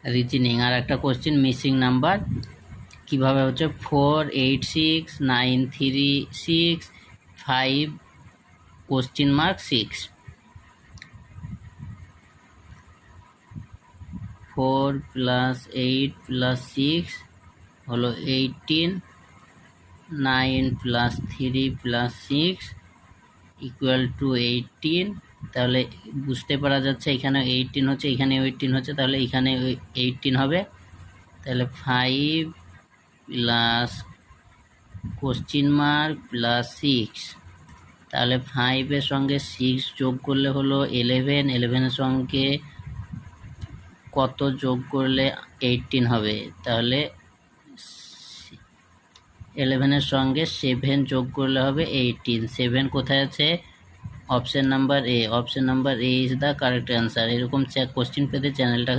Reasoning. আর একটা question missing number কীভাবে হচ্ছে 4869365 (6) 4 + 8 + 6 হলো 18, 9 + 3 + 6 = 18। তাহলে বুঝতে পারা যাচ্ছে এখানে 18 হচ্ছে, এখানে 18 হচ্ছে, তাহলে এখানে 18 হবে। তাহলে 5 + (+6) তাহলে 5 এর সঙ্গে 6 যোগ করলে হলো 11, 11 এর সঙ্গে কত যোগ করলে 18 হবে? তাহলে 11 এর সঙ্গে 7 যোগ করলে হবে 18। 7 কোথায় আছে? Option number A. Option number A is the correct answer. এরকম কোশ্চেন পেতে চ্যানেলটাকে